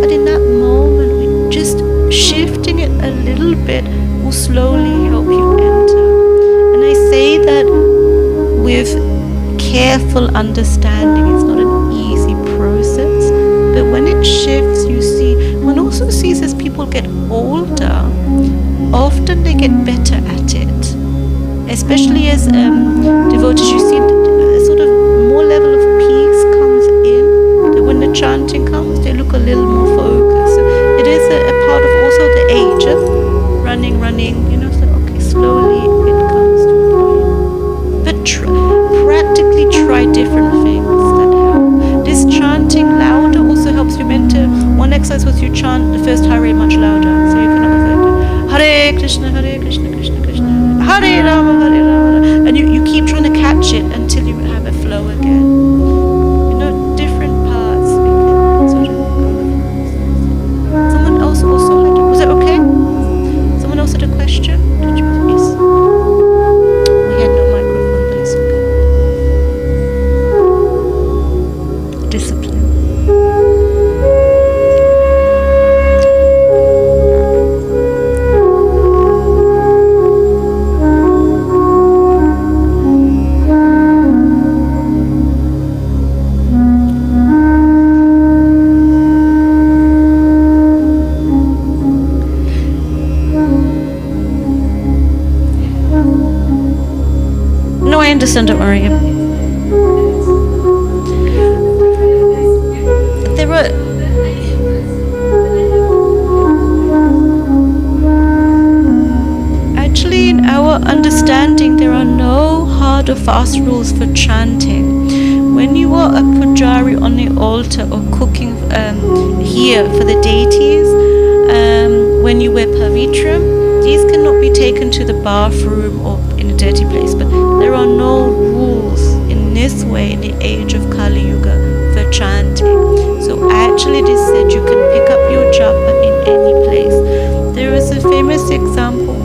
But in that moment, just shifting it a little bit will slowly help you enter. And I say that with careful understanding. It's not an easy process, but when it shifts, you see, one also sees as people get older, often they get better at it. Especially as devotees, you see a sort of more level of peace comes in, that when the chanting comes, they look a little more focused. So it is a part of also the age of running, so okay, slowly it comes to a point. But practically try different things that help. This chanting louder also helps you enter. One exercise was you chant the first Hare much louder, so you can Hare Krishna, Hare Krishna, Krishna Krishna, Hare Rama, and you keep trying to catch it until you have a flow again. Different parts we can sort of go. Someone else also had, was that okay? Someone else had a question? Did you? Yes. We had no microphone, but it's okay. Discipline. No, I understand, don't worry. There are... Actually, in our understanding, there are no hard or fast rules for chanting. When you are a pujari on the altar or cooking here for the deities, when you wear pavitram, these cannot be taken to the bathroom or in a dirty place, but there are no rules in this way in the age of Kali Yuga for chanting. So actually it is said you can pick up your japa in any place. There is a famous example,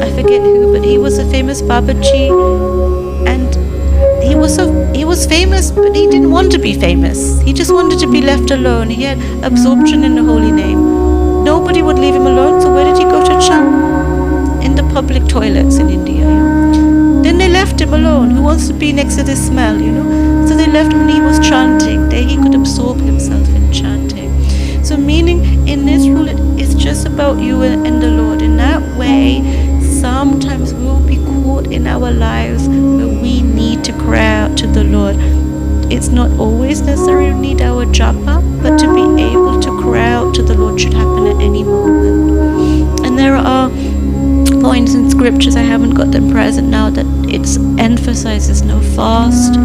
I forget who, but he was a famous Babaji, and he was famous, but he didn't want to be famous. He just wanted to be left alone. He had absorption in the holy name. Nobody would leave him alone, so where did he go to chant? In the public toilets in India. Then they left him alone. Who wants to be next to this smell, So they left him and he was chanting. There he could absorb himself in chanting. So meaning, in this rule, it's just about you and the Lord. In that way, sometimes we will be caught in our lives where we need to cry out to the Lord. It's not always necessary to need our japa, but to be able to cry out to the Lord should happen at any moment. And there are points in scriptures, I haven't got them present now, that it emphasizes no fast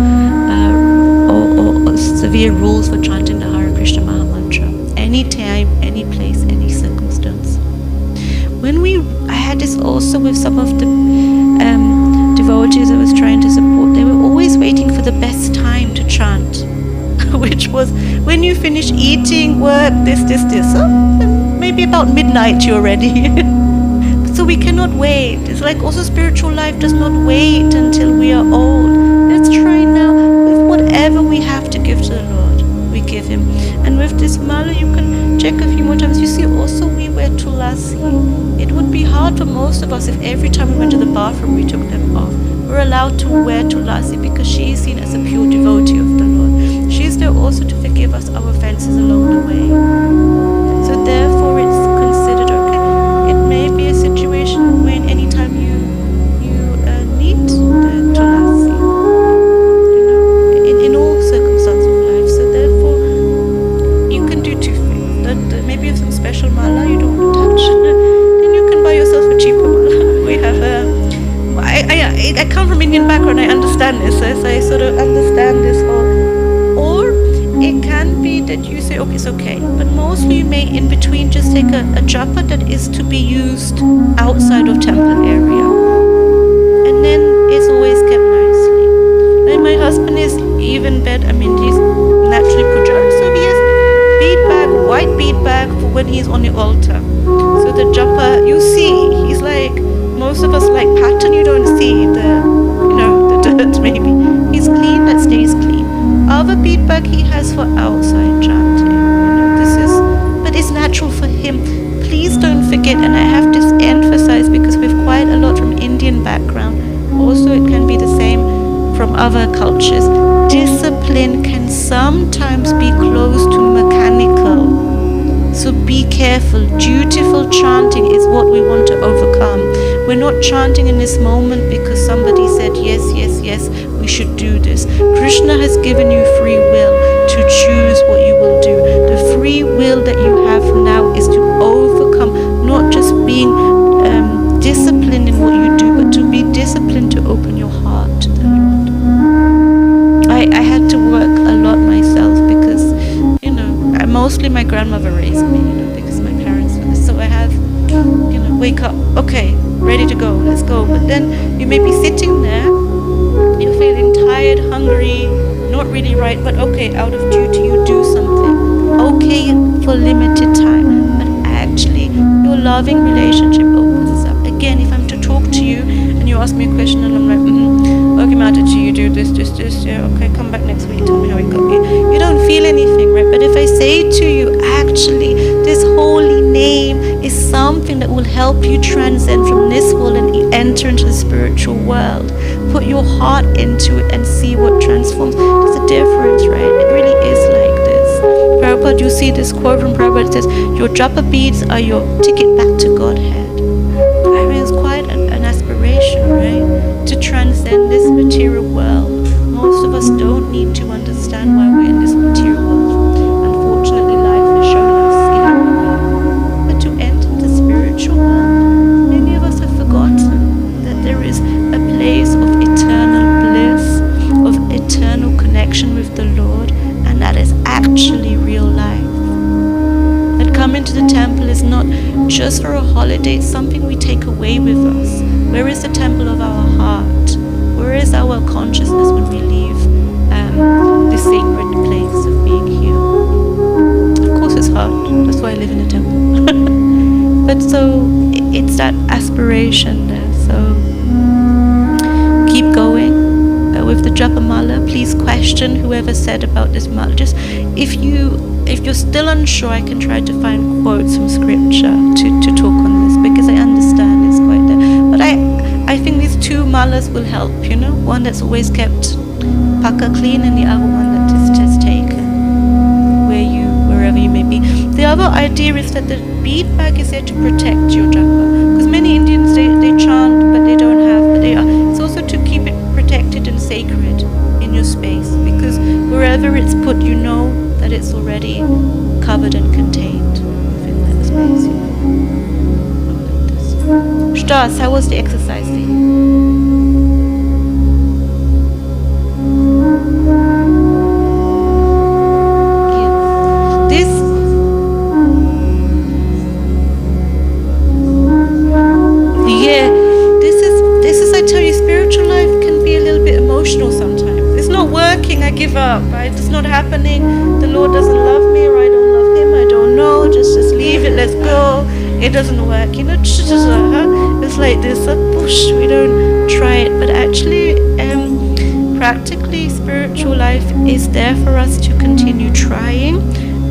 or severe rules for chanting the Hare Krishna Maha Mantra. Any time, any place, any circumstance. I had this also with some of the devotees I was trying to support. They were always waiting for the best time to chant, which was when you finish eating, work, this. Maybe about midnight you're ready. So we cannot wait. It's like also spiritual life does not wait until we are old. Let's try now with whatever we have to give to the Lord. We give Him. And with this mala, you can check a few more times. You see, also we wear tulasi. It would be hard for most of us if every time we went to the bathroom we took them off. We're allowed to wear tulasi because she is seen as a pure devotee of the Lord. She is there also to forgive us our offenses along the way. So therefore it's considered okay. It may be a situation when anytime you need the tulasi, in all circumstances of life. So therefore you can do two things. That maybe you have some special mala you don't want to touch. Then you can buy yourself a cheaper mala. We have I come from Indian background, I understand this, so I sort of understand this whole. Or it can be that you say, okay, it's okay, but mostly you may in between just take a japa that is to be used outside of temple area. And then it's always kept nicely. And my husband is even better, he's naturally pujari, so he has bead bag, white bead bag for when he's on the altar. So the japa, you see, he's like, most of us like pattern, you don't see the dirt maybe. He's clean, that stays clean. Other bead bag he has for outside chanting. But it's natural for him. Please don't forget, and I have to emphasize because we've quite a lot from Indian background. Also it can be the same from other cultures. Discipline can sometimes be close to mechanical. So be careful. Dutiful chanting is what we want to overcome. We're not chanting in this moment because somebody said yes, we should do this. Krishna has given you free will to choose what you will do. The free will that you have now is to overcome, not just being disciplined in what you do, but to be disciplined to open your heart to the Lord. I had to work a lot myself because, mostly my grandmother raised me, because my parents were this. So I have, wake up, okay, ready to go, let's go. But then you may be sitting there, you're feeling tired, hungry, not really right, but okay, out of duty you do something. Okay, for limited time, but actually your loving relationship opens up. Again, if I'm to talk to you and you ask me a question and I'm like, okay, Mataji, you do this, yeah, okay, come back next week, tell me how it got. You don't feel anything, right? But if I say to you, actually, this holy name is something that will help you transcend from this world and enter into the spiritual world. Put your heart into it and see what transforms. There's a difference, right? It really is like this. Prabhupada, you see this quote from Prabhupada, it says, your japa beads are your ticket back to Godhead. It's quite an aspiration, right? To transcend this material world. Most of us don't need to understand why we're in this material world. Unfortunately, life has shown us but to enter the spiritual world, many of us have forgotten that there is a place of eternal bliss, of eternal connection with the Lord, and that is actually real life. That coming to the temple is not just for a holiday, it's something we take away with us. Where is the temple of our heart? Where is our consciousness when we leave the sacred place of being here? Of course it's hard, that's why I live in a temple. But so, it's that aspiration there, so keep going. With the japa mala, please question whoever said about this mala. Just if you're still unsure, I can try to find quotes from scripture to talk on this, because I understand it's quite there. But I think these two malas will help, one that's always kept paka clean and the other one that is just taken wherever you may be. The other idea is that the bead bag is there to protect your japa, because many Indians they chant but they don't have, but it's also to keep it protected and sacred in your space, because wherever it's put, that it's already covered and contained within that space. Like this. Stas, how was the exercise thing? happening, the Lord doesn't love me, or I don't love him, I don't know, just leave it, let's go. It doesn't work, it's like this, push, we don't try it. But actually, practically, spiritual life is there for us to continue trying.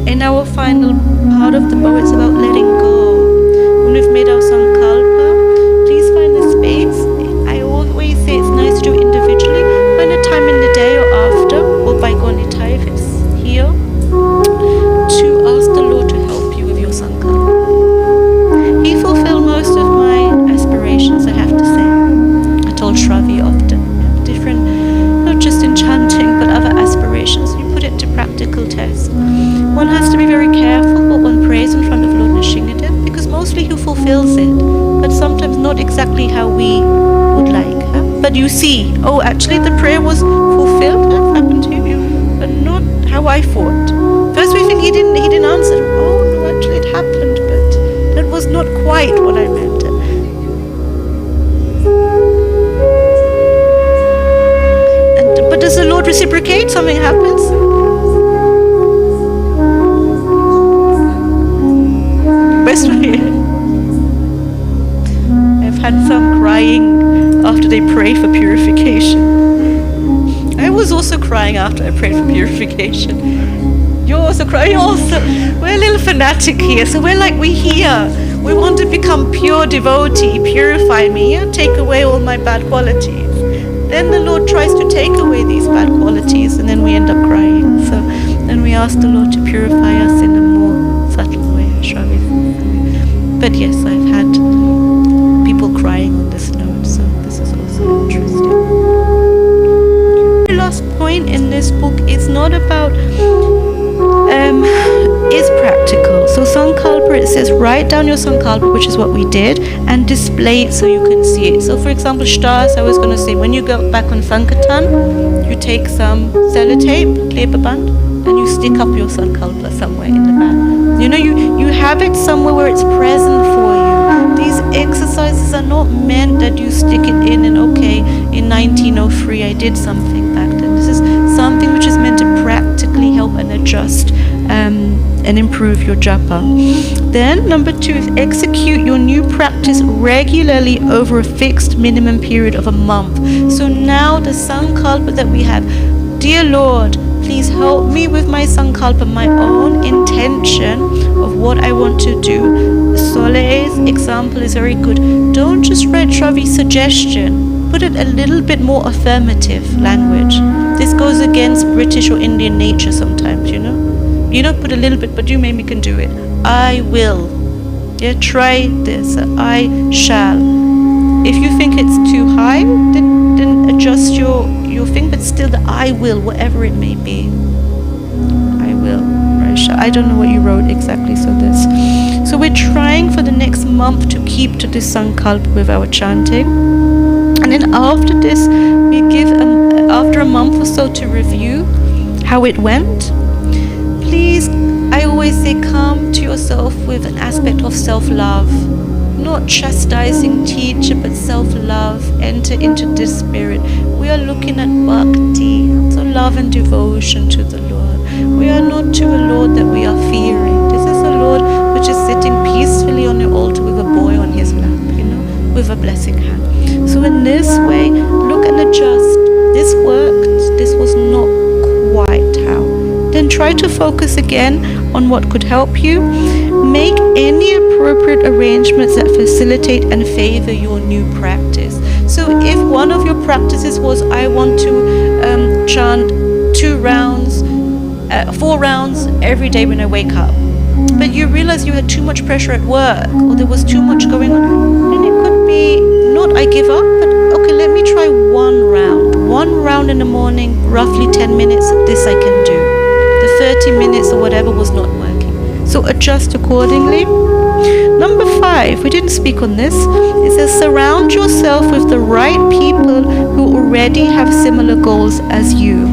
In our final part of the bow, it's about letting go. When we've made our sankalpa, please find the space. I always say it's nice to do individually. Find a time in the day or after, or by Gonita if it's here, to ask the Lord to help you with your sankalpa. He fulfilled most of my aspirations, I have to say. I told Shravi often, different, not just in chanting, but other aspirations. You put it to practical test. One has to be very careful what one prays in front of Lord Nishingadev, because mostly he fulfills it, but sometimes not exactly how we would like. But you see, oh, actually the prayer was fulfilled, that happened to you, but not how I thought. First we think he didn't answer. Oh no, actually it happened, but that was not quite what I meant. But does the Lord reciprocate? Something happens? Best way. I've had some crying after they prayed for purification. I was also crying after I prayed for purification. You're also crying. We're a little fanatic here, so we're here. We want to become pure devotee, purify me, take away all my bad qualities. Then the Lord tries to take away these bad qualities, and then we end up crying. So then we ask the Lord to purify us in a more subtle way. But yes, I've had people crying on this note, so this is also interesting. The last point in this book is not about is practical. So sankalpa, it says write down your sankalpa, which is what we did, and display it so you can see it. So for example, Shtas, I was going to say, when you go back on Sankirtan, you take some sellotape, klebeband, and you stick up your sankalpa somewhere in the back. You have it somewhere where it's present for you. These exercises are not meant that you stick it in and okay, in 1903 I did something back then. This is something which is meant to practically help and adjust and improve your japa. Then number 2 is execute your new practice regularly over a fixed minimum period of a month. So now the sankalpa that we have, dear Lord, please help me with my sankalpa, my own intention of what I want to do. Solei's example is very good. Don't just write Shravi's suggestion. Put it a little bit more affirmative language. This goes against British or Indian nature sometimes, You don't put a little bit, but you maybe can do it. I will. Yeah, try this. I shall. If you think it's too high, then adjust your thing, but still the I will, whatever it may be. I will. I don't know what you wrote exactly, so we're trying for the next month to keep to this sankalpa with our chanting. And then after this, we give after a month or so to review how it went. Please, I always say, come to yourself with an aspect of self-love. Not chastising teacher, but self-love. Enter into this spirit. We are looking at bhakti, so love and devotion to the Lord. We are not to a Lord that we are fearing. This is a Lord which is sitting peacefully on the altar with a boy on his lap, with a blessing hand. So in this way, look and adjust. This worked. This was not quite how. Then try to focus again on what could help you. Make any appropriate arrangements that facilitate and favor your new practice. So if one of your practices was, I want to chant 4 rounds every day when I wake up, but you realize you had too much pressure at work, or there was too much going on, then it could be not I give up, but okay, let me try 1 round. 1 round in the morning, roughly 10 minutes, this I can do. The 30 minutes or whatever was not working. So adjust accordingly. Number 5, we didn't speak on this. It says surround yourself with the right people who already have similar goals as you.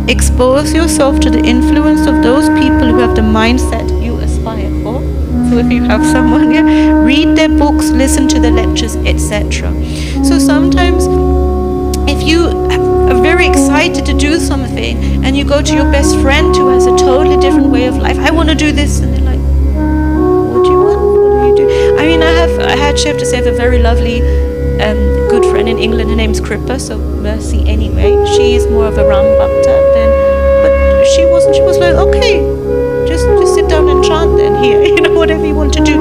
Expose yourself to the influence of those people who have the mindset you aspire for. So if you have someone here, read their books, listen to the lectures, etc. So sometimes if you are very excited to do something, and you go to your best friend who has a totally different way of life. I want to do this, and they're like, what do you want? What do you do? I mean, I have to say, I have a very lovely good friend in England. Her name's Kripa, so mercy anyway. She is more of a Ram Bhakta than, but she wasn't. She was like, okay, just sit down and chant then here, whatever you want to do.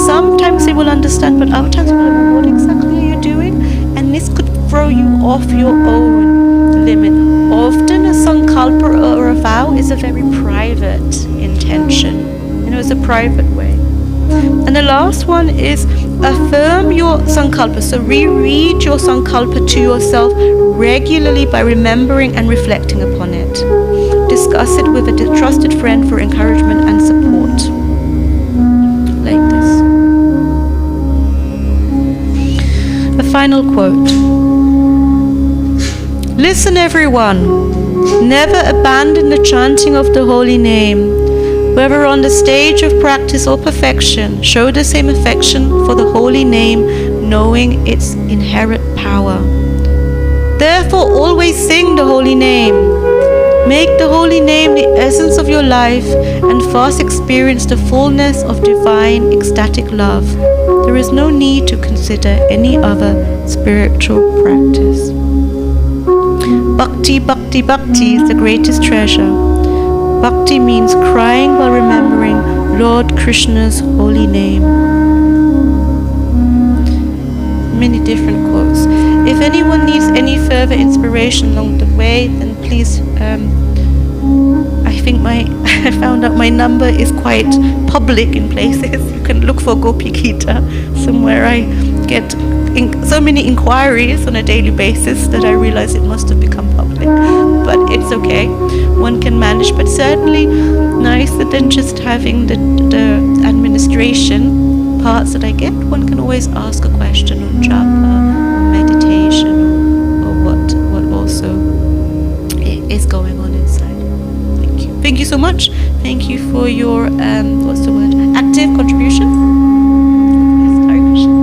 Sometimes they will understand, but other times they're like, well, what exactly are you doing? And this could throw you off your own limit. Often a sankalpa or a vow is a very private intention. It's a private way. And the last one is affirm your sankalpa. So reread your sankalpa to yourself regularly by remembering and reflecting upon it. Discuss it with a trusted friend for encouragement and support. Like this. A final quote. Listen, everyone. Never abandon the chanting of the holy name. Whether on the stage of practice or perfection, show the same affection for the holy name, knowing its inherent power. Therefore, always sing the holy name. Make the holy name the essence of your life and fast experience the fullness of divine ecstatic love. There is no need to consider any other spiritual practice. Bhakti, bhakti, bhakti is the greatest treasure. Bhakti means crying while remembering Lord Krishna's holy name. Many different quotes. If anyone needs any further inspiration along the way, then please, I found out my number is quite public in places. You can look for Gopi Gita. Somewhere I get so many inquiries on a daily basis that I realize it must have become public. But it's okay. One can manage, but certainly nicer than just having the administration parts that I get. One can always ask a question on japa, or meditation, or what also is going on inside. Thank you. Thank you so much. Thank you for your active contribution. Yes, Hare Krishna.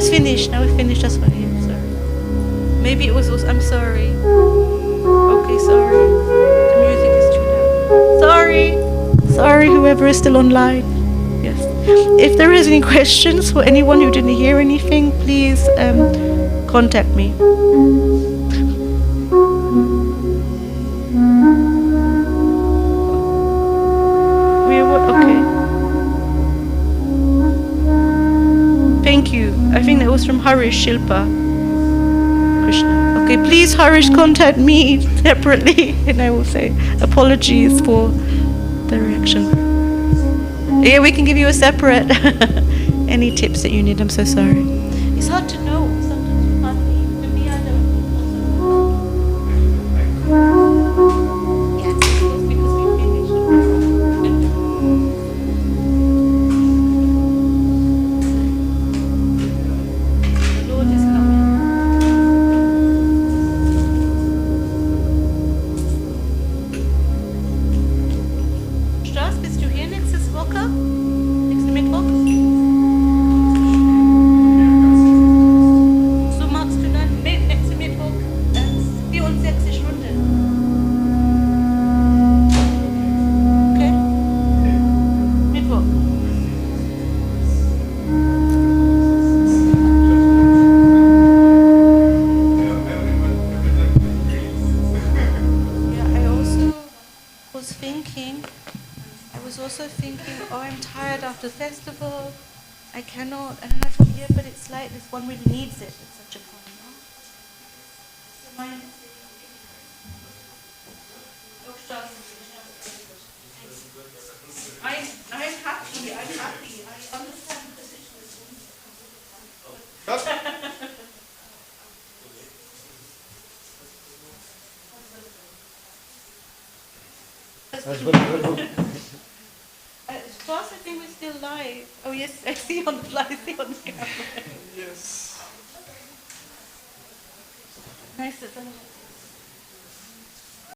it's finished. Now we've finished. That's funny. I'm sorry. Maybe it was also. I'm sorry. Okay, sorry. The music is too loud. Sorry. Sorry, whoever is still online. Yes. If there is any questions for anyone who didn't hear anything, please contact me. Okay. Thank you. I think that was from Harish Shilpa Krishna. Okay, please Harish contact me separately and I will say apologies for the reaction. Yeah, we can give you a separate any tips that you need. I'm so sorry. It's hard to know. Sometimes you can't leave. For me, I don't. Yes, it's because we finished. The Lord is coming. Strauss, bist du hier nächste Woche? Nächsten Mittwoch? So magst du dann nächsten Mittwoch 64 Stunden. Okay? Mittwoch. Yeah, I was also thinking, oh, I'm tired after the festival. I cannot. And then I thought, yeah, but it's like this one really needs it at such a point, no? So mine is I'm happy. I understand the position. Class, I think we're still live. Oh yes, I see on the fly, I see on the camera. Yes. Nice.